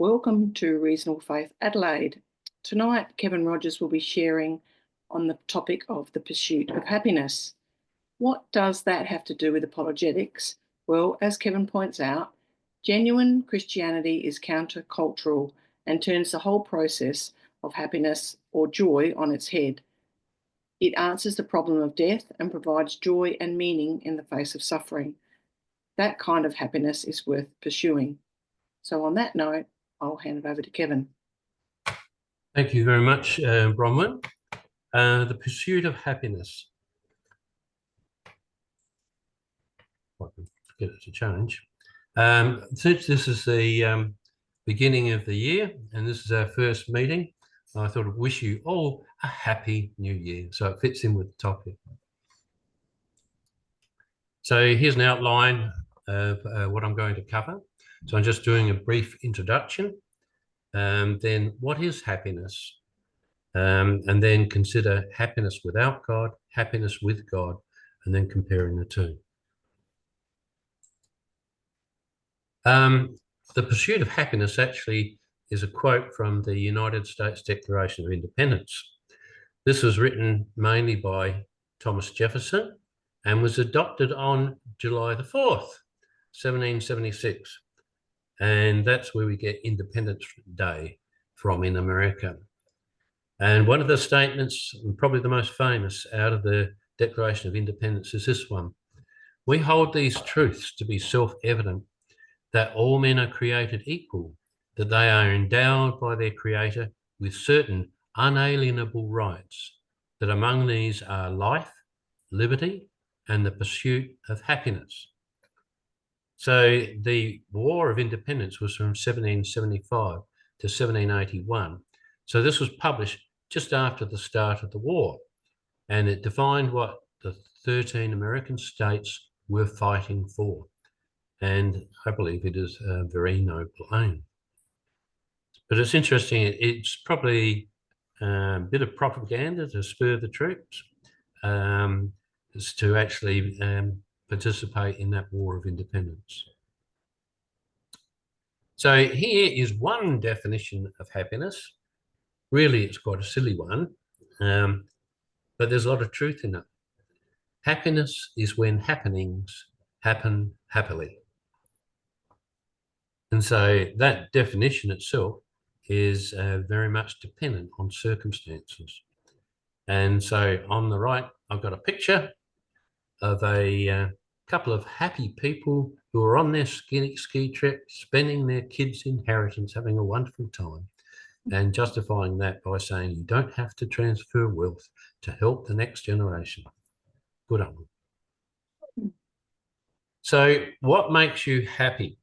Welcome to Reasonable Faith Adelaide. Tonight, Kevin Rogers will be sharing on the topic of the pursuit of happiness. What does that have to do with apologetics? Well, as Kevin points out, genuine Christianity is countercultural and turns the whole process of happiness or joy on its head. It answers the problem of death and provides joy and meaning in the face of suffering. That kind of happiness is worth pursuing. So on that note, I'll hand it over to Kevin. Thank you very much, Bronwyn. The pursuit of happiness. Get it to change. Since this is the beginning of the year and this is our first meeting, I thought I'd wish you all a happy new year. So it fits in with the topic. So here's an outline of what I'm going to cover. So I'm just doing a brief introduction. Then what is happiness? And then consider happiness without God, happiness with God, and then comparing the two. The pursuit of happiness actually is a quote from the United States Declaration of Independence. This was written mainly by Thomas Jefferson and was adopted on July the 4th, 1776. And that's where we get Independence Day from in America. And one of the statements, and probably the most famous out of the Declaration of Independence, is this one. We hold these truths to be self-evident, that all men are created equal, that they are endowed by their Creator with certain unalienable rights, that among these are life, liberty, and the pursuit of happiness. So the War of Independence was from 1775 to 1781. So this was published just after the start of the war, and it defined what the 13 American states were fighting for. And I believe it is a very noble aim. But it's interesting, it's probably a bit of propaganda to spur the troops is to actually participate in that War of Independence. So here is one definition of happiness. Really, it's quite a silly one, but there's a lot of truth in it. Happiness is when happenings happen happily. And so that definition itself is very much dependent on circumstances. And so on the right, I've got a picture of a couple of happy people who are on their ski trip, spending their kids' inheritance, having a wonderful time, and justifying that by saying you don't have to transfer wealth to help the next generation. Good on them. So what makes you happy?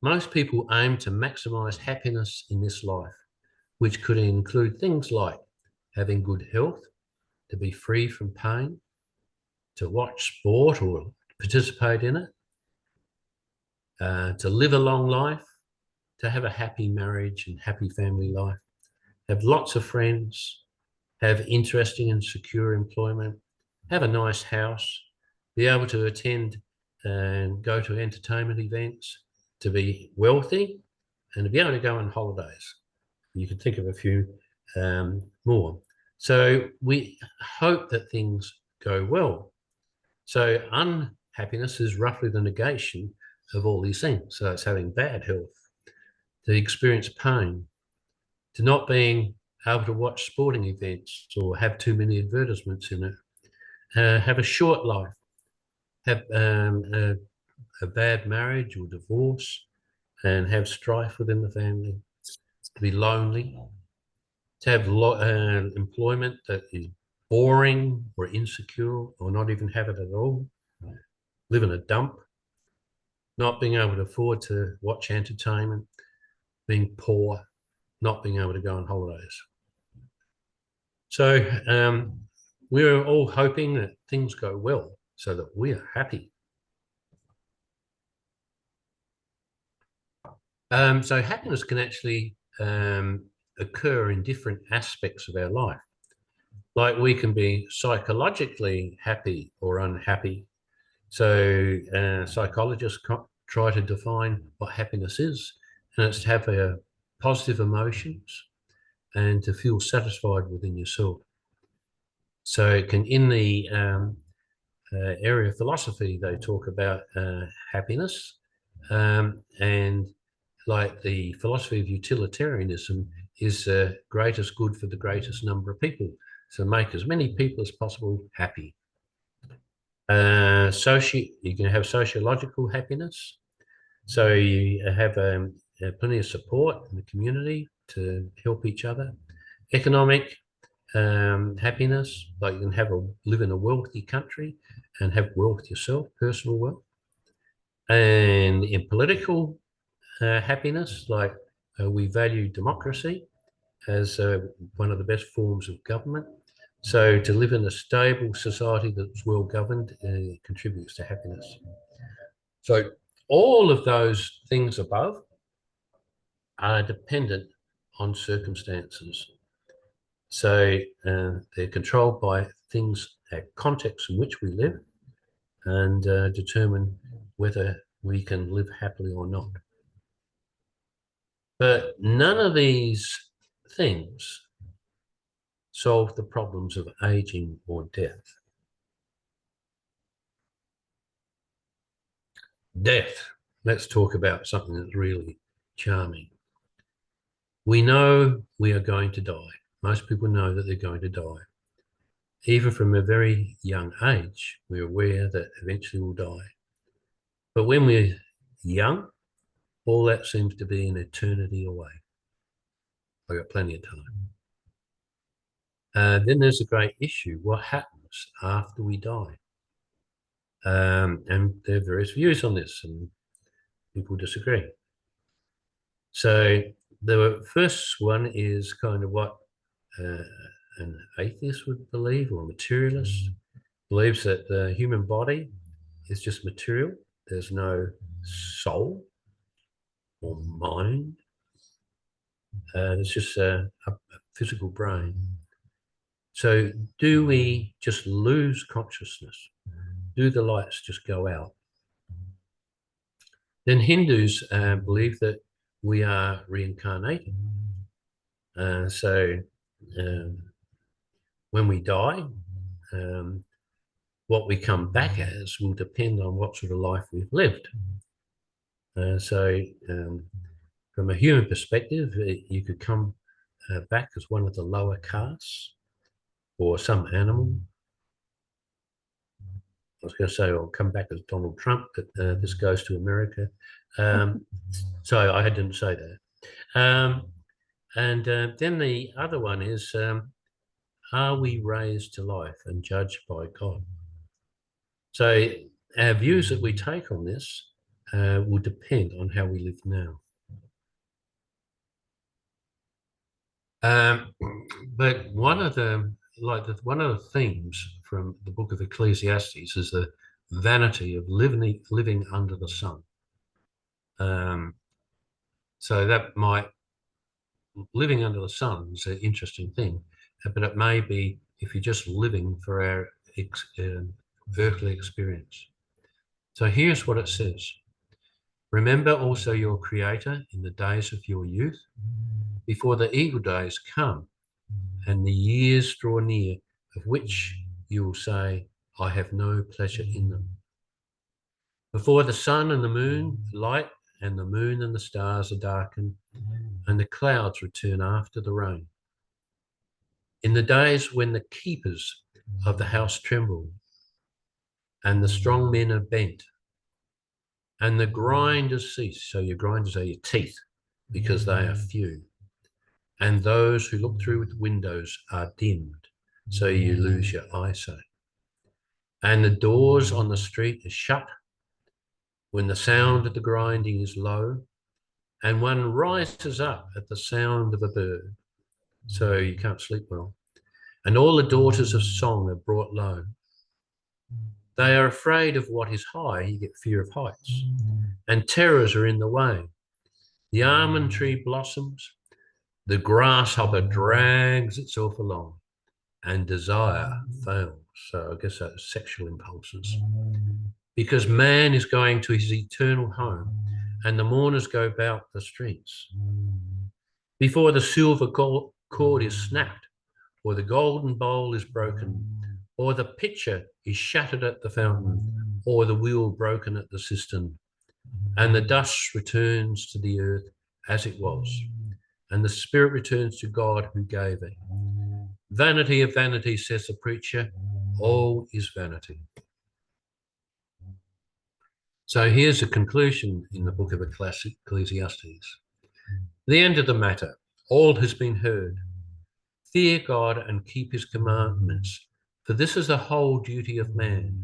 Most people aim to maximize happiness in this life, which could include things like having good health, to be free from pain, to watch sport or participate in it, to live a long life, to have a happy marriage and happy family life, have lots of friends, have interesting and secure employment, have a nice house, be able to attend and go to entertainment events, to be wealthy, and to be able to go on holidays. You can think of a few more. So we hope that things go well. So unhappiness is roughly the negation of all these things. So it's having bad health, to experience pain, to not being able to watch sporting events or have too many advertisements in it, have a short life, have a bad marriage or divorce, and have strife within the family, to be lonely, to have employment that is boring or insecure or not even have it at all, live in a dump, not being able to afford to watch entertainment, being poor, not being able to go on holidays. So we're all hoping that things go well so that we are happy. So happiness can actually occur in different aspects of our life. Like we can be psychologically happy or unhappy. So psychologists try to define what happiness is, and it's to have positive emotions and to feel satisfied within yourself. So it can, in the area of philosophy, they talk about happiness, and like the philosophy of utilitarianism is greatest good for the greatest number of people. So make as many people as possible happy. You can have sociological happiness. So you have plenty of support in the community to help each other. Economic happiness, like you can live in a wealthy country and have wealth yourself, personal wealth. And in political happiness, like we value democracy as one of the best forms of government. So to live in a stable society that's well governed contributes to happiness. So all of those things above are dependent on circumstances. So they're controlled by things, contexts in which we live, and determine whether we can live happily or not. But none of these things solve the problems of aging or death. Death. Let's talk about something that's really charming. We know we are going to die. Most people know that they're going to die. Even from a very young age, we're aware that eventually we'll die. But when we're young, all that seems to be an eternity away. I've got plenty of time. Then there's a great issue. What happens after we die? And there are various views on this, and people disagree. So the first one is kind of what an atheist would believe, or a materialist believes, that the human body is just material. There's no soul or mind. It's just a physical brain. So do we just lose consciousness? Do the lights just go out? Then Hindus believe that we are reincarnated. So when we die, what we come back as will depend on what sort of life we've lived. From a human perspective, you could come back as one of the lower castes or some animal. I was going to say I'll come back as Donald Trump, but this goes to America. So I didn't say that. Then the other one is, are we raised to life and judged by God? So our views that we take on this will depend on how we live now. But one of the themes from the book of Ecclesiastes is the vanity of living under the sun. So that living under the sun is an interesting thing, but it may be if you're just living for our earthly experience. So here's what it says. Remember also your Creator in the days of your youth, before the evil days come and the years draw near, of which you will say, I have no pleasure in them. Before the sun and the moon light, and the moon and the stars are darkened, and the clouds return after the rain. In the days when the keepers of the house tremble, and the strong men are bent, and the grinders cease. So your grinders are your teeth, because they are few. And those who look through windows are dimmed, so you lose your eyesight. And the doors on the street are shut when the sound of the grinding is low, and one rises up at the sound of a bird, so you can't sleep well. And all the daughters of song are brought low. They are afraid of what is high, you get fear of heights, and terrors are in the way. The almond tree blossoms, the grasshopper drags itself along, and desire fails. So I guess that's sexual impulses. Because man is going to his eternal home, and the mourners go about the streets. Before the silver cord is snapped, or the golden bowl is broken, or the pitcher is shattered at the fountain, or the wheel broken at the cistern, and the dust returns to the earth as it was, and the spirit returns to God who gave it. Vanity of vanity, says the preacher, all is vanity. So here's the conclusion in the book of Ecclesiastes. The end of the matter, all has been heard. Fear God and keep his commandments, for this is the whole duty of man.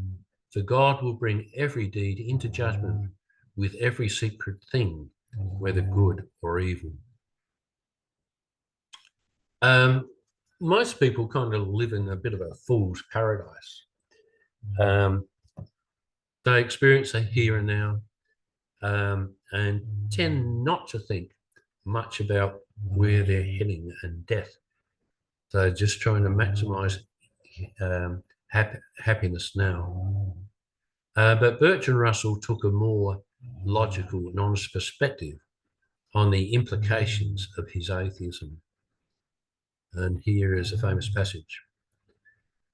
For God will bring every deed into judgment with every secret thing, whether good or evil. Most people kind of live in a bit of a fool's paradise. They experience the here and now and tend not to think much about where they're heading and death. They're just trying to maximize happiness now. But Bertrand Russell took a more logical and honest perspective on the implications of his atheism. And here is a famous passage.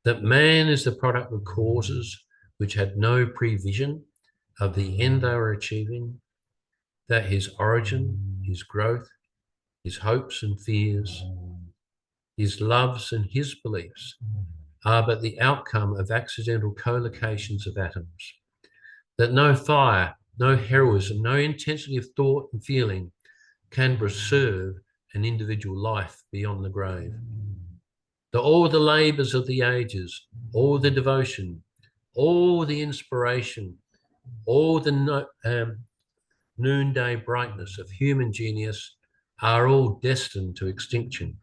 That man is the product of causes which had no prevision of the end they were achieving, that his origin, his growth, his hopes and fears, his loves and his beliefs are but the outcome of accidental collocations of atoms, that no fire, no heroism, no intensity of thought and feeling can preserve an individual life beyond the grave. That all the labours of the ages, all the devotion, all the inspiration, all the noonday brightness of human genius are all destined to extinction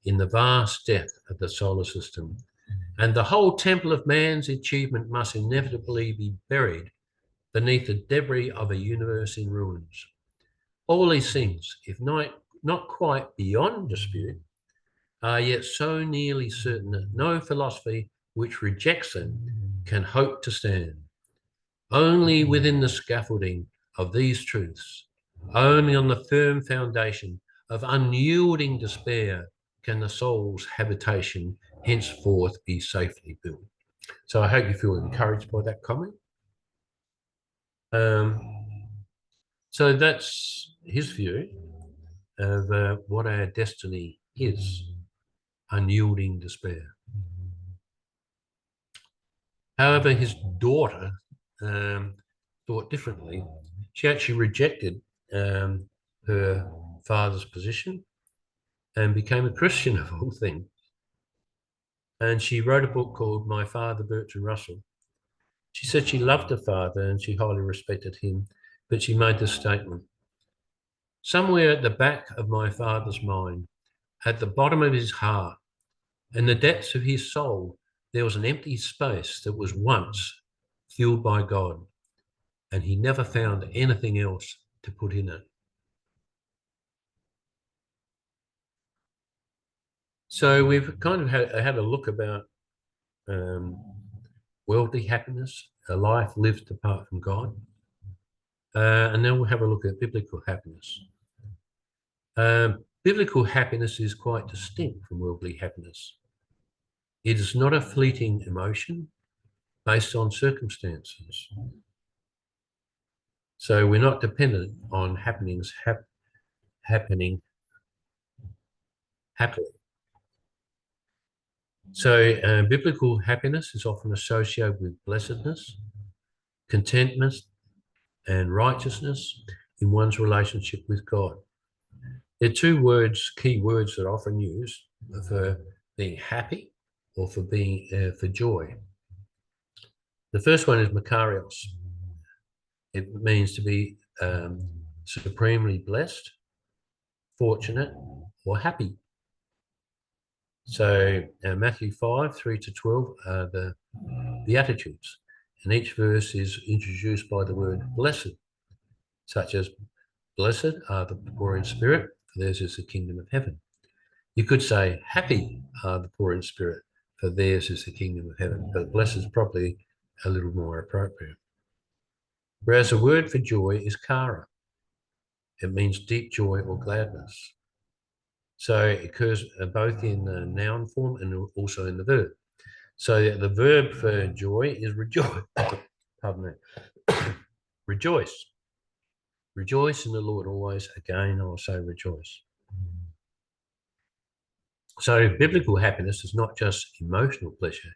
in the vast death of the solar system. And the whole temple of man's achievement must inevitably be buried beneath the debris of a universe in ruins. All these things, if not quite beyond dispute, are yet so nearly certain that no philosophy which rejects them can hope to stand. Only within the scaffolding of these truths, only on the firm foundation of unyielding despair, can the soul's habitation henceforth be safely built. So I hope you feel encouraged by that comment. So that's his view of what our destiny is. Unyielding despair. However, his daughter thought differently. She actually rejected her father's position and became a Christian of all things. And she wrote a book called My Father, Bertrand Russell. She said she loved her father and she highly respected him, but she made this statement. Somewhere at the back of my father's mind, at the bottom of his heart, in the depths of his soul, there was an empty space that was once filled by God, and he never found anything else to put in it. So we've kind of had a look about worldly happiness, a life lived apart from God, and then we'll have a look at biblical happiness. Biblical happiness is quite distinct from worldly happiness. It is not a fleeting emotion based on circumstances. So we're not dependent on happenings happening happily. So biblical happiness is often associated with blessedness, contentment, and righteousness in one's relationship with God. There are two words, key words that are often used for being happy or for being for joy. The first one is makarios. It means to be supremely blessed, fortunate, or happy. So Matthew 5, 3-12 are the Beatitudes, and each verse is introduced by the word blessed, such as, blessed are the poor in spirit, for theirs is the kingdom of heaven. You could say, happy are the poor in spirit, for theirs is the kingdom of heaven, but blessed is probably a little more appropriate. Whereas the word for joy is kara, It means deep joy or gladness. So it occurs both in the noun form and also in the verb. So the verb for joy is rejoice. Pardon me. Rejoice. Rejoice in the Lord always. Again, I'll say rejoice. So biblical happiness is not just emotional pleasure.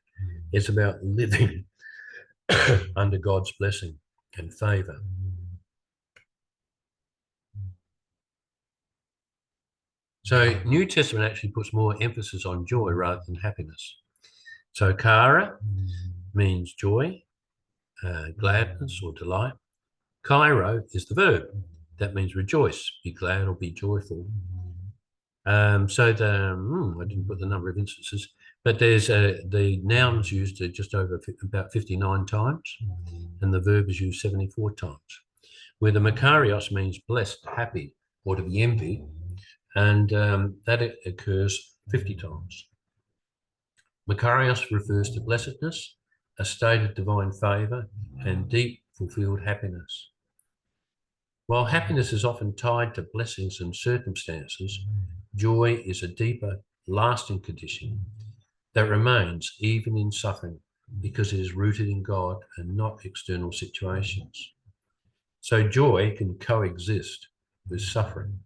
It's about living under God's blessing and favour. So New Testament actually puts more emphasis on joy rather than happiness. So kara means joy, gladness or delight. Kairo is the verb. That means rejoice, be glad or be joyful. I didn't put the number of instances, but there's the noun's used just over about 59 times, and the verb is used 74 times, where the makarios means blessed, happy, or to be envied, and that occurs 50 times. Makarios refers to blessedness, a state of divine favour, and deep, fulfilled happiness. While happiness is often tied to blessings and circumstances, joy is a deeper, lasting condition that remains even in suffering because it is rooted in God and not external situations. So joy can coexist with suffering.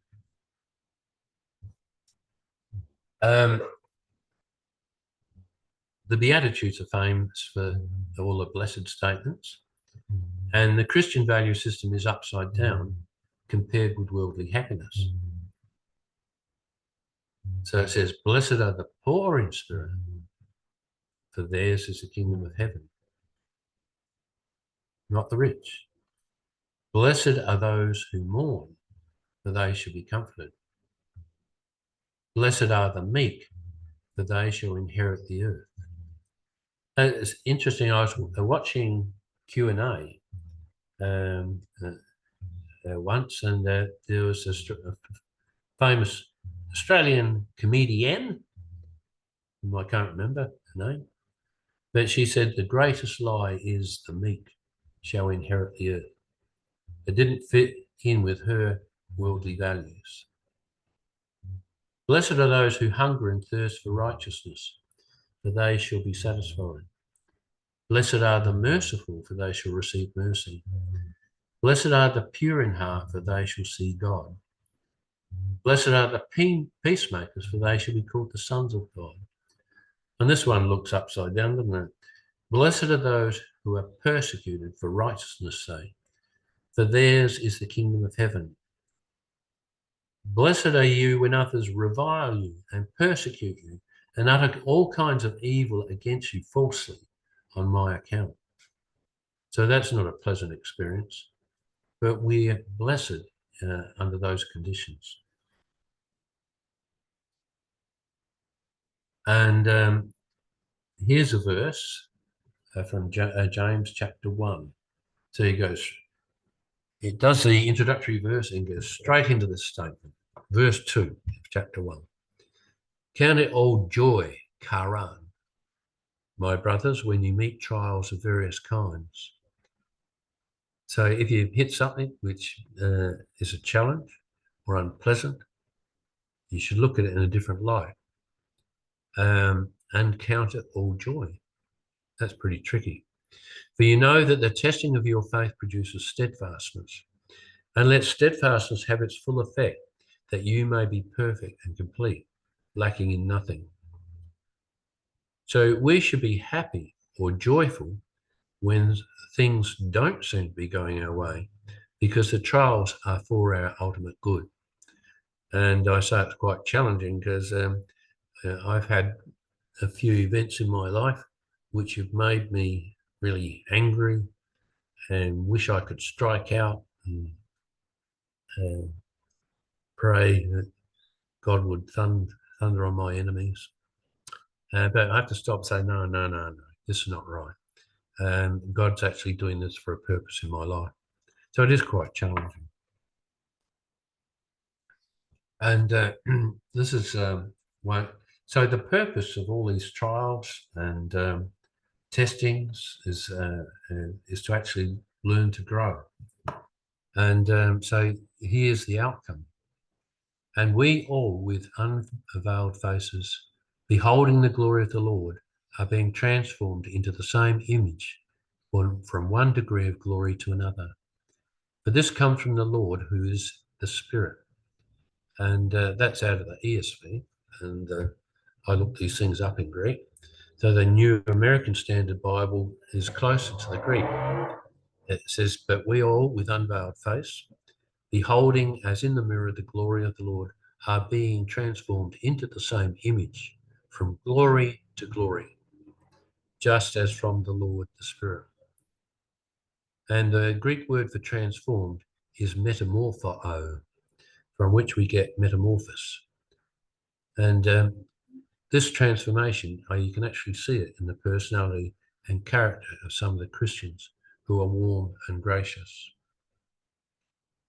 The Beatitudes are famous for all the blessed statements, and the Christian value system is upside down compared with worldly happiness. So it says, blessed are the poor in spirit, for theirs is the kingdom of heaven. Not the rich. Blessed are those who mourn, for they shall be comforted. Blessed are the meek, for they shall inherit the earth. And it's interesting, I was watching Q&A once, and there was a famous Australian comedian, whom I can't remember her name, but she said the greatest lie is the meek shall inherit the earth. It didn't fit in with her worldly values. Blessed are those who hunger and thirst for righteousness, for they shall be satisfied. Blessed are the merciful, for they shall receive mercy. Blessed are the pure in heart, for they shall see God. Blessed are the peacemakers, for they shall be called the sons of God. And this one looks upside down, doesn't it? Blessed are those who are persecuted for righteousness' sake, for theirs is the kingdom of heaven. Blessed are you when others revile you and persecute you and utter all kinds of evil against you falsely on my account. So that's not a pleasant experience, but we're blessed under those conditions. And here's a verse from James chapter 1. So he goes, it does the introductory verse and goes straight into this statement. Verse 2, chapter 1. Count it all joy, Karan, my brothers, when you meet trials of various kinds. So if you hit something which is a challenge or unpleasant, you should look at it in a different light and count it all joy. That's pretty tricky. For you know that the testing of your faith produces steadfastness. And let steadfastness have its full effect, that you may be perfect and complete, lacking in nothing. So we should be happy or joyful when things don't seem to be going our way, because the trials are for our ultimate good. And I say it's quite challenging because I've had a few events in my life which have made me really angry and wish I could strike out and pray that God would thunder on my enemies. But I have to stop saying, no, this is not right. God's actually doing this for a purpose in my life. So it is quite challenging. And this is one. So the purpose of all these trials and testings is to actually learn to grow. And so here's the outcome. And we all, with unveiled faces, beholding the glory of the Lord, are being transformed into the same image, from one degree of glory to another. For this comes from the Lord, who is the Spirit. And that's out of the ESV. And I looked these things up in Greek. So the New American Standard Bible is closer to the Greek. It says, but we all, with unveiled face, beholding as in the mirror the glory of the Lord, are being transformed into the same image, from glory to glory, just as from the Lord the Spirit. And the Greek word for transformed is metamorpho, from which we get metamorphosis. And this transformation, you can actually see it in the personality and character of some of the Christians who are warm and gracious.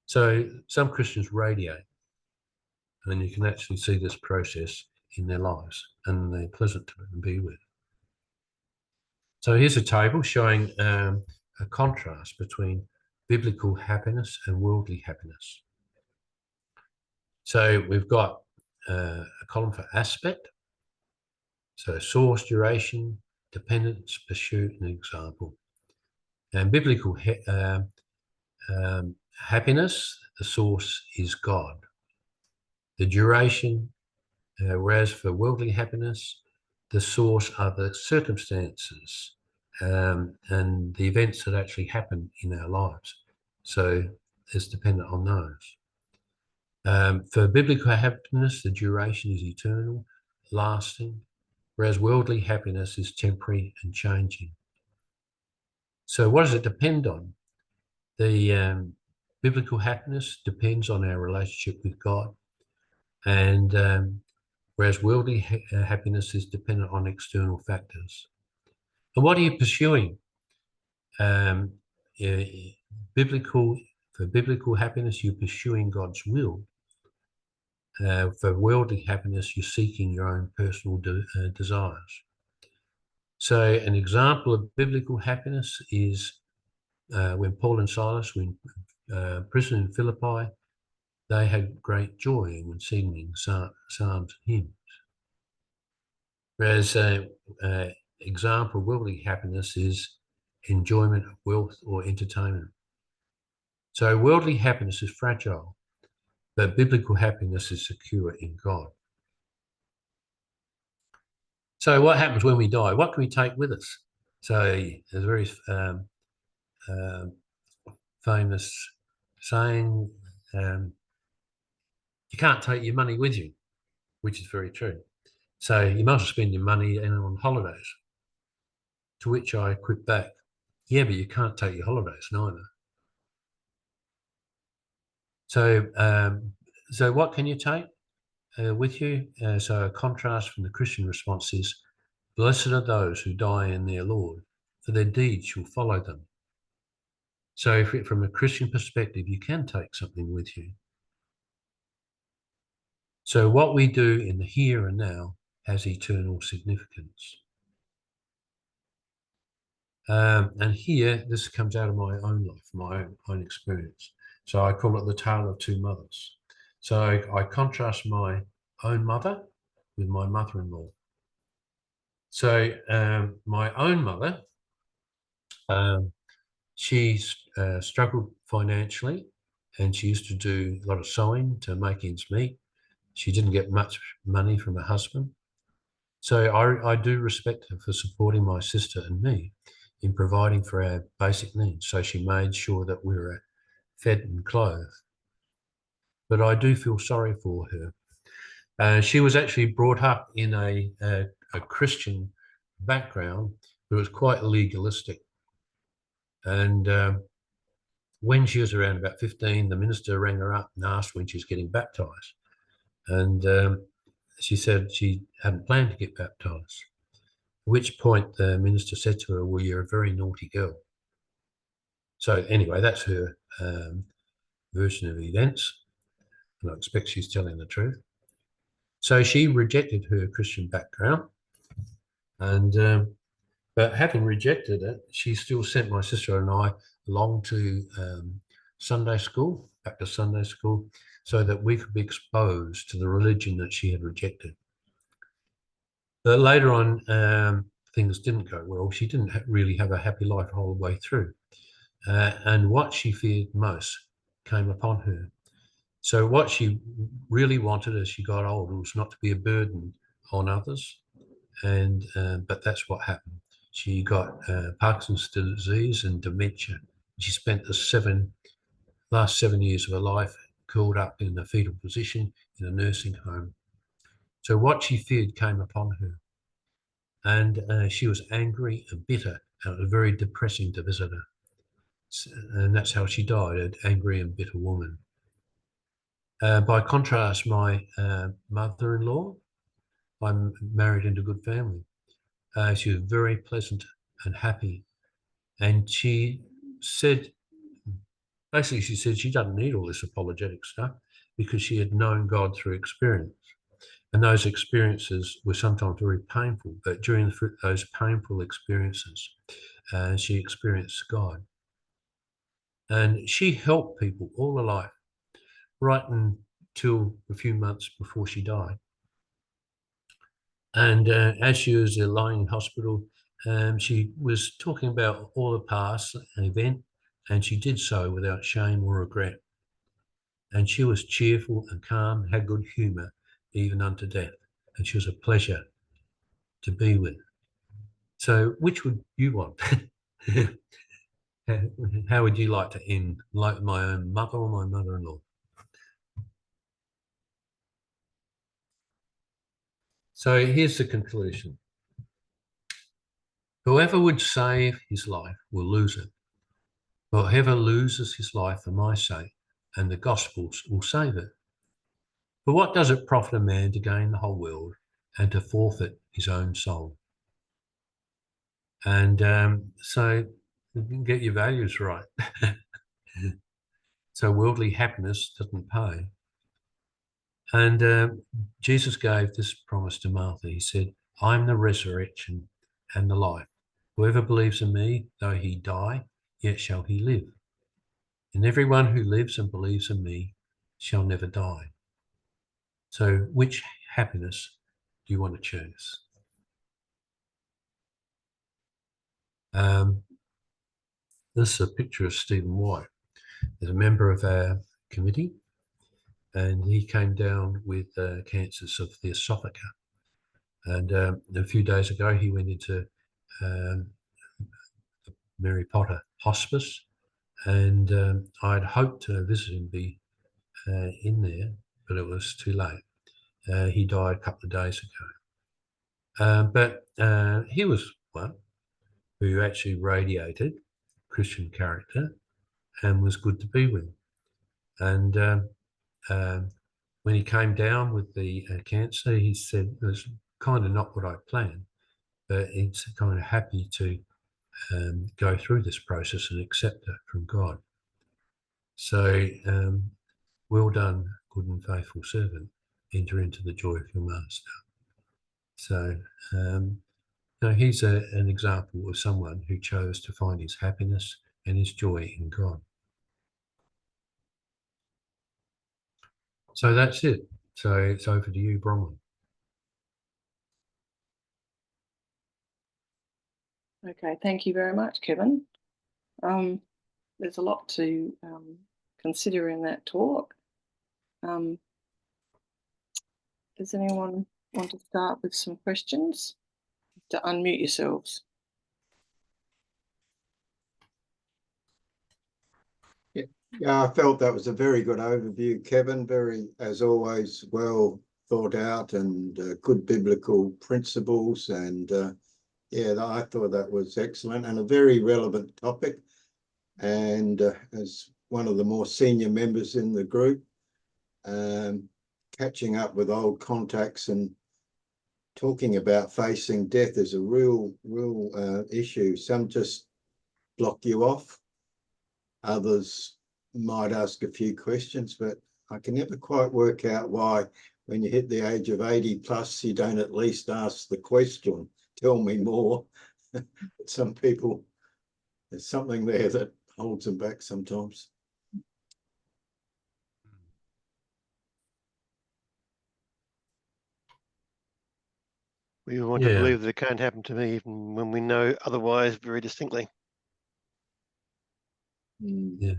So some Christians radiate, and you can actually see this process in their lives, and they're pleasant to be with. So here's a table showing a contrast between biblical happiness and worldly happiness. So we've got a column for aspect, so source, duration, dependence, pursuit, and example. And biblical happiness, the source is God. The duration, whereas for worldly happiness, the source are the circumstances and the events that actually happen in our lives. So it's dependent on those. For biblical happiness, the duration is eternal, lasting, whereas worldly happiness is temporary and changing. So what does it depend on? The biblical happiness depends on our relationship with God, and whereas worldly happiness is dependent on external factors. And what are you pursuing? Um, for biblical happiness, you're pursuing God's will. For worldly happiness, you're seeking your own personal desires. So an example of biblical happiness is when Paul and Silas were in prison in Philippi, they had great joy when singing psalms and hymns. Whereas example of worldly happiness is enjoyment of wealth or entertainment. So worldly happiness is fragile, but biblical happiness is secure in God. So what happens when we die? What can we take with us? So there's a very famous saying, you can't take your money with you, which is very true. So you must spend your money on holidays. To which I quit back, yeah, but you can't take your holidays neither. So what can you take with you? So a contrast from the Christian response is, blessed are those who die in their Lord, for their deeds shall follow them. So from a Christian perspective, you can take something with you. So what we do in the here and now has eternal significance. And here, this comes out of my own life, my own experience. So I call it the tale of two mothers. So I contrast my own mother with my mother-in-law. So my own mother, she struggled financially, and she used to do a lot of sewing to make ends meet. She didn't get much money from her husband. So I do respect her for supporting my sister and me in providing for our basic needs. So she made sure that we were fed and clothed. But I do feel sorry for her. She was actually brought up in a Christian background, but it was quite legalistic. And when she was around about 15, the minister rang her up and asked when she was getting baptized. And she said she hadn't planned to get baptized. At which point the minister said to her, well, you're a very naughty girl. So anyway, that's her version of events. And I expect she's telling the truth. So she rejected her Christian background. And but having rejected it, she still sent my sister and I along to Sunday school, back to Sunday school, so that we could be exposed to the religion that she had rejected. But later on, things didn't go well. She didn't really have a happy life all the way through. And what she feared most came upon her. So what she really wanted as she got older was not to be a burden on others. And but that's what happened. She got Parkinson's disease and dementia. She spent the last 7 years of her life curled up in a fetal position in a nursing home. So what she feared came upon her. And she was angry and bitter, and it was very depressing to visit her. And that's how she died, an angry and bitter woman. By contrast, my mother-in-law, I'm married into a good family. She was very pleasant and happy. And she said, basically, she said she doesn't need all this apologetic stuff because she had known God through experience. And those experiences were sometimes very painful, but during those painful experiences, she experienced God. And she helped people all her life, right until a few months before she died. And as she was lying in hospital, she was talking about all the past event, and she did so without shame or regret. And she was cheerful and calm, had good humour, even unto death. And she was a pleasure to be with. So, which would you want? How would you like to end? Like my own mother or my mother-in-law? So here's the conclusion. Whoever would save his life will lose it. But whoever loses his life for my sake and the gospel's will save it. For what does it profit a man to gain the whole world and to forfeit his own soul? And so you can get your values right. So worldly happiness doesn't pay. And Jesus gave this promise to Martha. He said, I'm the resurrection and the life. Whoever believes in me, though he die, yet shall he live. And everyone who lives and believes in me shall never die. So which happiness do you want to choose? This is a picture of Stephen White. He's a member of our committee, and he came down with cancers of the esophagus. And a few days ago, he went into Mary Potter Hospice, and I'd hoped to visit him, be in there, but it was too late. He died a couple of days ago. But he was one who actually radiated Christian character and was good to be with. And when he came down with the cancer, he said it was kind of not what I planned, but he's kind of happy to go through this process and accept it from God. So, well done, good and faithful servant. Enter into the joy of your master. So, he's an example of someone who chose to find his happiness and his joy in God. So that's it. So it's over to you, Bronwyn. Okay, thank you very much, Kevin. There's a lot to consider in that talk. Does anyone want to start with some questions? To unmute yourselves. Yeah, I felt that was a very good overview, Kevin. Very, as always, well thought out and good biblical principles. And yeah, I thought that was excellent and a very relevant topic. And as one of the more senior members in the group, catching up with old contacts and talking about facing death is a real issue. Some just block you off. Others might ask a few questions, but I can never quite work out why when you hit the age of 80 plus, you don't at least ask the question, tell me more. Some people, there's something there that holds them back sometimes. We want to believe that it can't happen to me even when we know otherwise very distinctly. Yeah.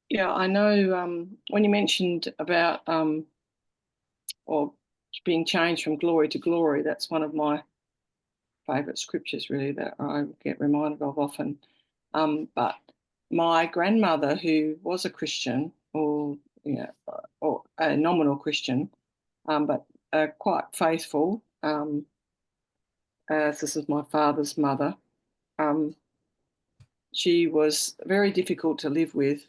Yeah, I know when you mentioned about or being changed from glory to glory, that's one of my favourite scriptures really that I get reminded of often. But my grandmother, who was a Christian or a nominal Christian, but quite faithful, as this is my father's mother, she was very difficult to live with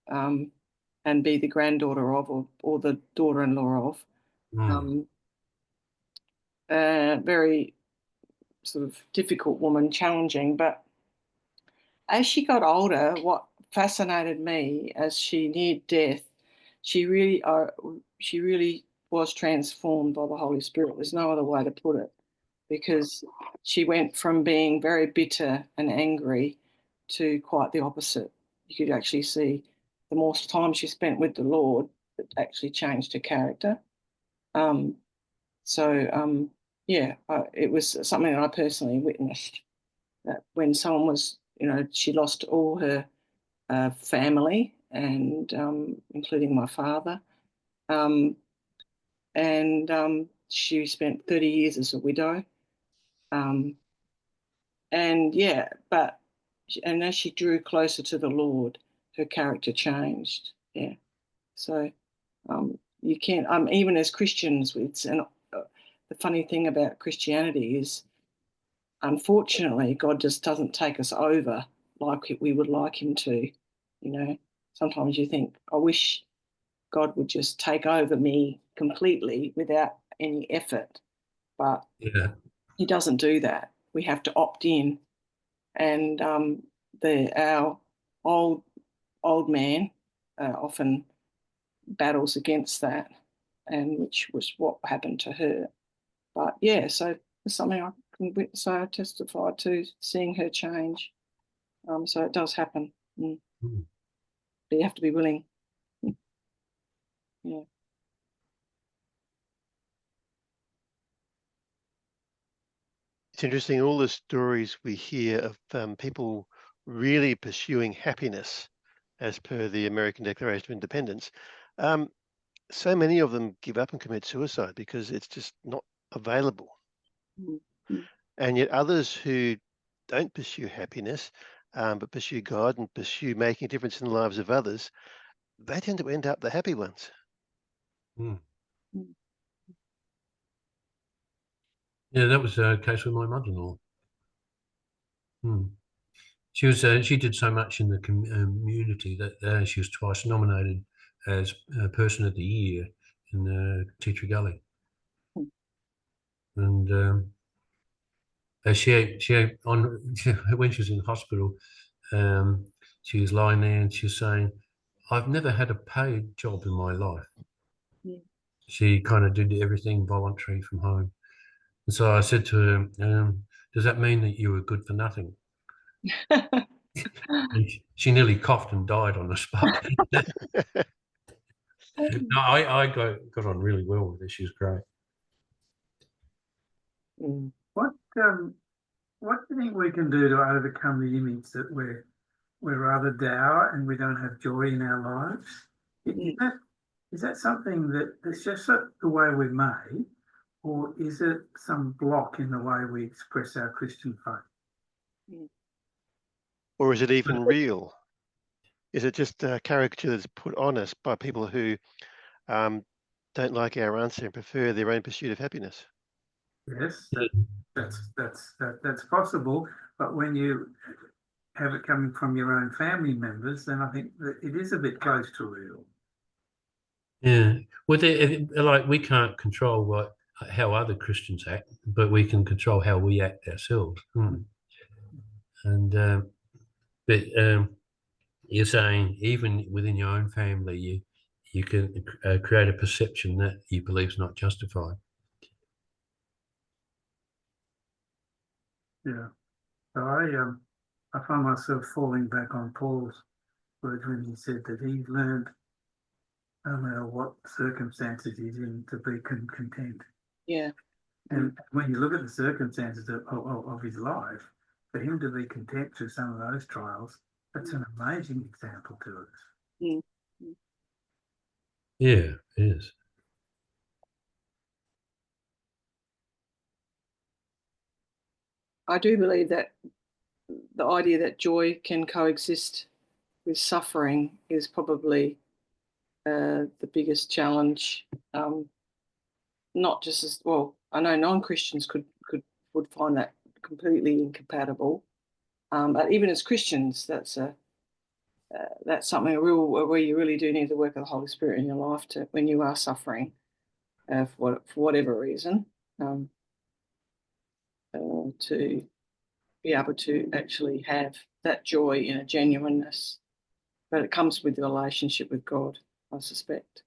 and be the granddaughter of or the daughter-in-law of. Very sort of difficult woman, challenging. But as she got older, what fascinated me as she neared death, she really was transformed by the Holy Spirit. There's no other way to put it, because she went from being very bitter and angry to quite the opposite. You could actually see the more time she spent with the Lord, it actually changed her character. It was something that I personally witnessed, that when someone was, she lost all her family and including my father. She spent 30 years as a widow. And as she drew closer to the Lord, her character changed. Yeah. So you can't, even as Christians, the funny thing about Christianity is, unfortunately, God just doesn't take us over like we would like him to. Sometimes you think, I wish God would just take over me completely without any effort. But he doesn't do that. We have to opt in. And our old man often battles against that, and which was what happened to her. But yeah, so it's something I can witness. I testified to seeing her change. So it does happen. But you have to be willing. Yeah. It's interesting, all the stories we hear of people really pursuing happiness as per the American Declaration of Independence. So many of them give up and commit suicide because it's just not available. And yet others who don't pursue happiness, but pursue God and pursue making a difference in the lives of others, they tend to end up the happy ones. Yeah, that was the case with my mother-in-law. She did so much in the community that she was twice nominated as Person of the Year in Teacher Gully. And when she was in hospital, she was lying there and she was saying, "I've never had a paid job in my life." She kind of did everything voluntary from home. And so I said to her, "Does that mean that you were good for nothing?" And she nearly coughed and died on the spot. No, I got on really well with her. She was great. What do you think we can do to overcome the image that we're rather dour and we don't have joy in our lives? Is that something that's just the way we're made, or is it some block in the way we express our Christian faith? Or is it even real? Is it just a caricature that's put on us by people who don't like our answer and prefer their own pursuit of happiness? Yes, that's possible. But when you have it coming from your own family members, then I think that it is a bit close to real. Yeah. Well, we can't control how other Christians act, but we can control how we act ourselves. And but you're saying even within your own family, you can create a perception that you believe is not justified. Yeah. So I find myself falling back on Paul's words when he said that he learned, no matter what circumstances he's in, to be content. Yeah. And when you look at the circumstances of his life, for him to be content through some of those trials, that's an amazing example to us. Mm. Yeah, it is. I do believe that the idea that joy can coexist with suffering is probably the biggest challenge. Not just as well. I know non-Christians would find that completely incompatible, but even as Christians, that's something where you really do need the work of the Holy Spirit in your life to when you are suffering for whatever reason, to be able to actually have that joy in a genuineness. But it comes with the relationship with God, I suspect.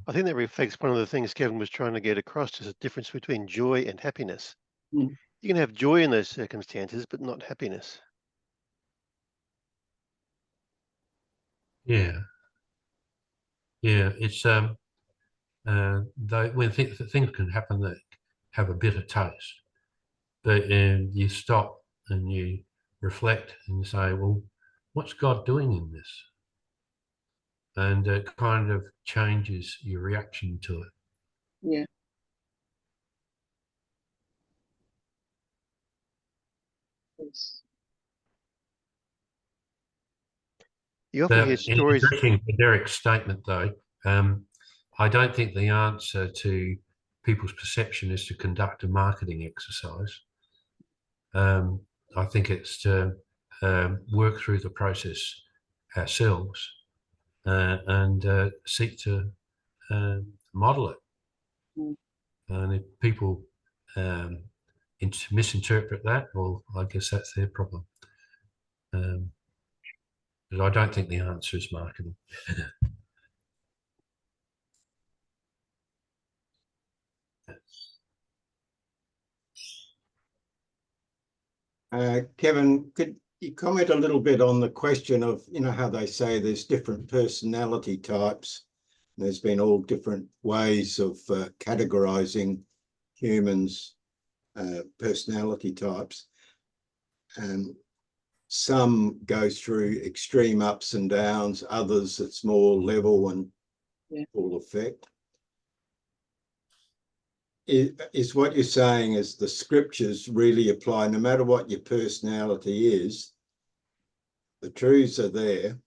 I think that reflects one of the things Kevin was trying to get across, is the difference between joy and happiness. Mm. You can have joy in those circumstances, but not happiness. Yeah. Yeah, it's though when things can happen that have a bitter taste, but you stop and you reflect and you say, well, what's God doing in this? And it kind of changes your reaction to it. Yeah. Yes. You often hear In stories. addressing Derek's statement, though, I don't think the answer to people's perception is to conduct a marketing exercise. I think it's to work through the process ourselves and seek to model it. Mm. And if people misinterpret that, well, I guess that's their problem. But I don't think the answer is marketing. Kevin, could you comment a little bit on the question of, how they say there's different personality types? There's been all different ways of categorizing humans' personality types. And some go through extreme ups and downs, others it's more level and full effect. Is what you're saying is the scriptures really apply no matter what your personality is? The truths are there.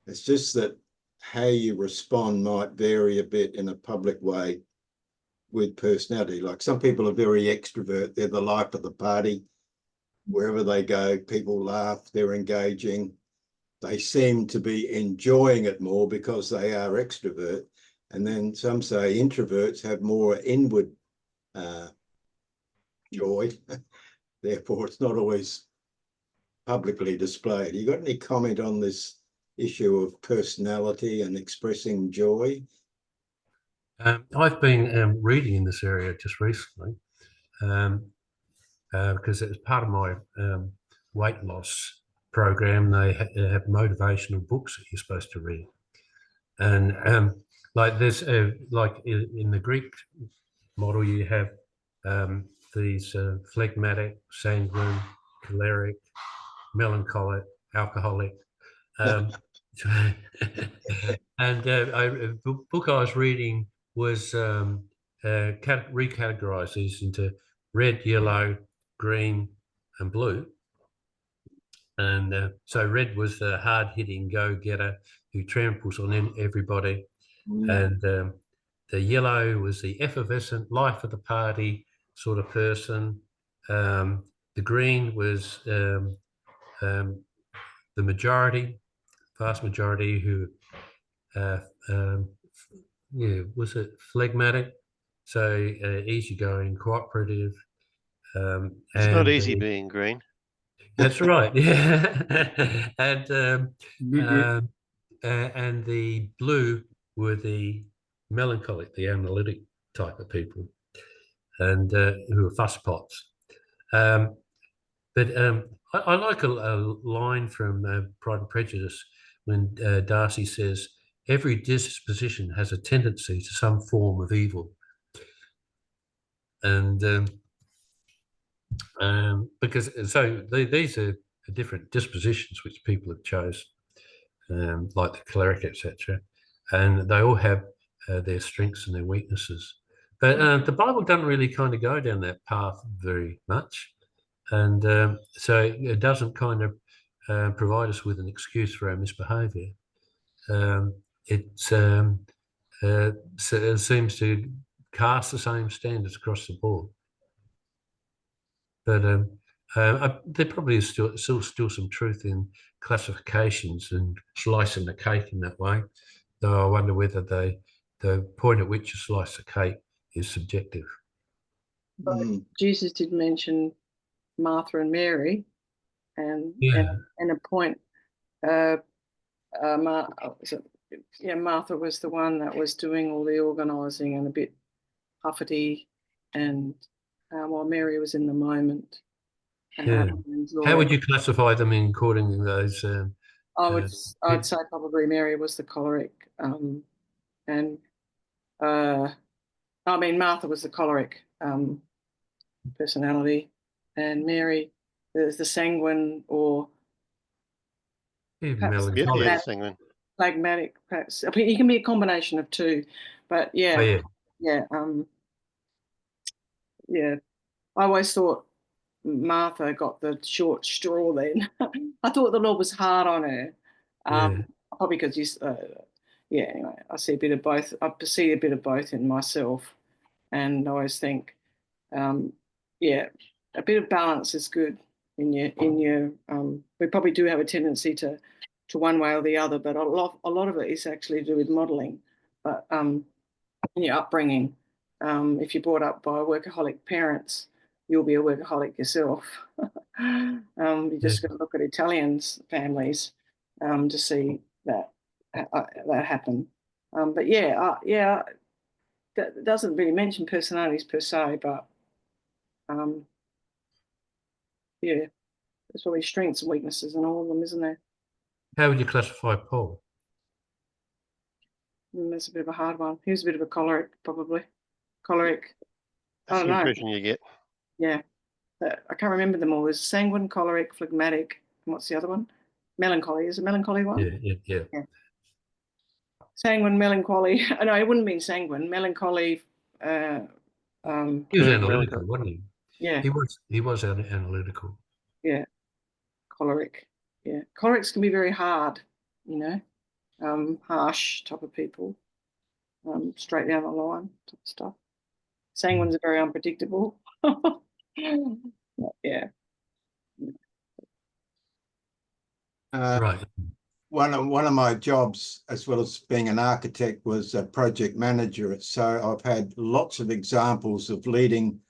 It's just that how you respond might vary a bit in a public way with personality. Like some people are very extrovert, they're the life of the party. Wherever they go, people laugh, they're engaging. They seem to be enjoying it more because they are extrovert. And then some say introverts have more inward joy. Therefore, it's not always publicly displayed. You got any comment on this issue of personality and expressing joy? I've been reading in this area just recently because it was part of my weight loss program. They have motivational books that you're supposed to read, and like there's like in the Greek model, you have these phlegmatic, sanguine, choleric, melancholic, alcoholic. And a book I was reading was recategorize these into red, yellow, green, and blue. And so red was the hard-hitting go-getter who tramples on everybody, and the yellow was the effervescent life of the party sort of person. The green was the majority, vast majority who, was it phlegmatic? So easygoing, cooperative. It's not easy being green. That's right. Yeah, and the blue were the melancholic, the analytic type of people, and who are fusspots. But I like a line from Pride and Prejudice when Darcy says, "Every disposition has a tendency to some form of evil." And because these are different dispositions which people have chosen, like the choleric, etc., and they all have their strengths and their weaknesses. But the Bible doesn't really kind of go down that path very much, and so it doesn't kind of provide us with an excuse for our misbehaviour. It seems to cast the same standards across the board. But there probably is still some truth in classifications and slicing the cake in that way. Though I wonder whether the point at which you slice the cake is subjective. Jesus did mention Martha and Mary, and a point. Martha was the one that was doing all the organising and a bit huffety, and while Mary was in the moment. How would you classify them in according to those? I'd say probably Mary was the choleric, and Martha was the choleric personality, and Mary is the sanguine or melancholic. Phlegmatic, perhaps. I mean, it can be a combination of two, but I always thought Martha got the short straw then. I thought the Lord was hard on her. Probably because anyway, I see a bit of both. I see a bit of both in myself, and I always think, a bit of balance is good in your. We probably do have a tendency to one way or the other, but a lot of it is actually to do with modelling, but in your upbringing. If you're brought up by workaholic parents, you'll be a workaholic yourself. You just got to look at Italians families to see that happen. That doesn't really mention personalities per se, but there's probably strengths and weaknesses in all of them, isn't there? How would you classify Paul? That's a bit of a hard one. He was a bit of a choleric, probably. Choleric. That's the impression you get. Yeah. I can't remember them all. There's sanguine, choleric, phlegmatic, and what's the other one? Melancholy. Is it melancholy one? Yeah. Sanguine, melancholy. No, it wouldn't mean sanguine. Melancholy. He was analytical, wasn't he? Yeah. He was analytical. Yeah. Choleric. Yeah. Cholerics can be very hard, harsh type of people, straight down the line type of stuff. Sanguines are very unpredictable. Yeah. Right. One of my jobs, as well as being an architect, was a project manager. So I've had lots of examples of leading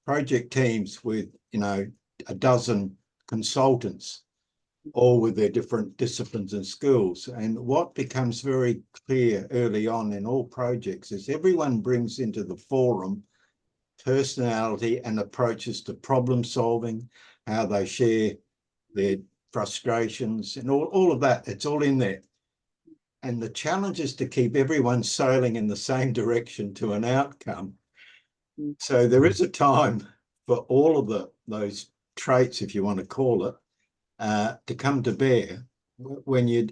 project teams with, a dozen consultants, all with their different disciplines and skills. And what becomes very clear early on in all projects is everyone brings into the forum personality and approaches to problem solving, how they share their frustrations and all of that. It's all in there. And the challenge is to keep everyone sailing in the same direction to an outcome. So there is a time for all of those traits, if you want to call it, to come to bear when you're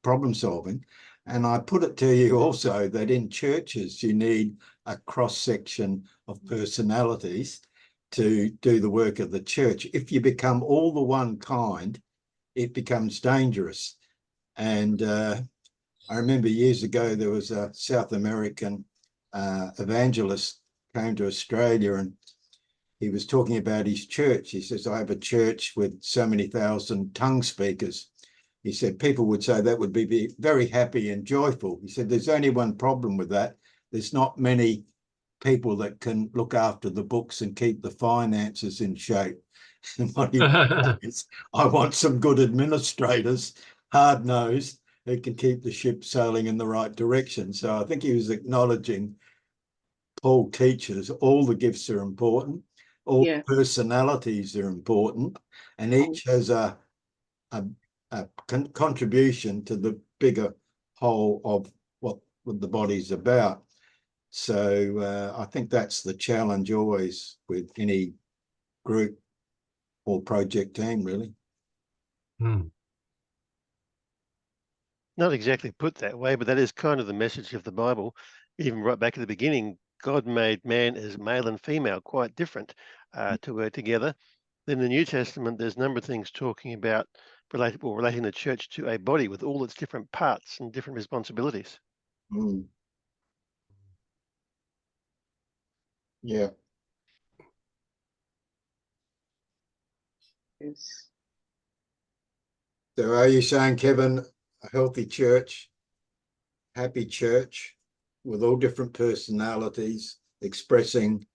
problem solving. And I put it to you also that in churches, you need a cross-section of personalities to do the work of the church. If you become all the one kind, it becomes dangerous. And I remember years ago, there was a South American evangelist came to Australia, and he was talking about his church. He says, I have a church with so many thousand tongue speakers. He said, people would say that would be very happy and joyful. He said, there's only one problem with that. There's not many people that can look after the books and keep the finances in shape. And what he is, I want some good administrators, hard-nosed, who can keep the ship sailing in the right direction. So I think he was acknowledging Paul teaches all the gifts are important, all personalities are important, and each has a contribution to the bigger whole of what the body's about. So I think that's the challenge always with any group or project team, really. Mm. Not exactly put that way, but that is kind of the message of the Bible. Even right back at the beginning, God made man as male and female, quite different to work together. Then in the New Testament, there's a number of things talking about relating the church to a body with all its different parts and different responsibilities. Mm. Yeah. Yes. So are you saying, Kevin, a healthy church, happy church with all different personalities expressing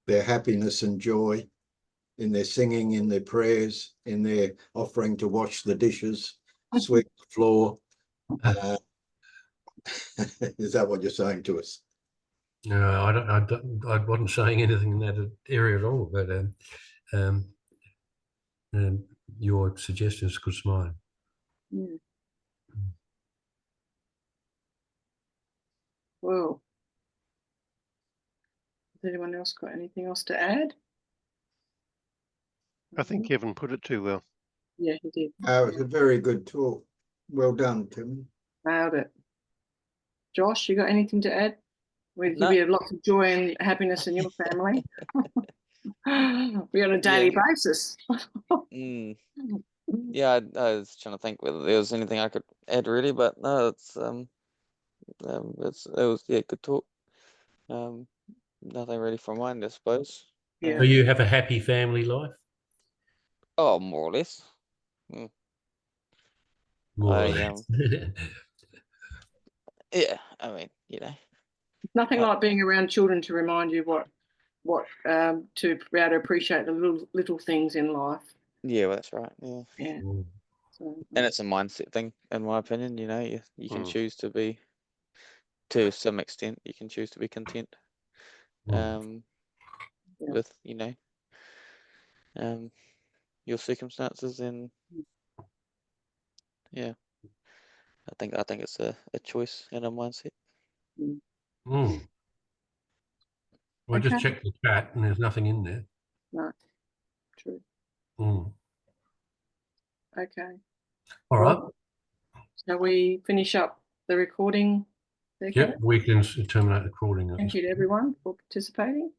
their happiness and joy in their singing, in their prayers, in their offering to wash the dishes, sweep the floor? Is that what you're saying to us? No, I wasn't saying anything in that area at all, but um, your suggestion is good as mine. Yeah. Well, has anyone else got anything else to add? I think Kevin put it too well. Yeah, he did. It was a very good talk. Well done, Tim. Nailed it. Josh, you got anything to add? We'll No. give you lots of joy and happiness in your family. We're on a daily basis. Mm. Yeah, I was trying to think whether there was anything I could add really, but no, it was good talk. Nothing really from mine, I suppose. Yeah. So you have a happy family life? Oh, more or less. More or I less. yeah, I mean, Nothing like being around children to remind you what to be able to appreciate the little things in life. yeah, well, that's right. Yeah, Yeah. Mm. So, and it's a mindset thing, in my opinion. You can choose to be, to some extent, you can choose to be content. Mm. Yeah. With your circumstances, and yeah, I think it's a choice and a mindset. Mm. Well, Okay. just check the chat and there's nothing in there. No. True. Mm. Okay. All right. Well, shall we finish up the recording there, Yep, Kevin? we can terminate the recording. Thank you to everyone for participating.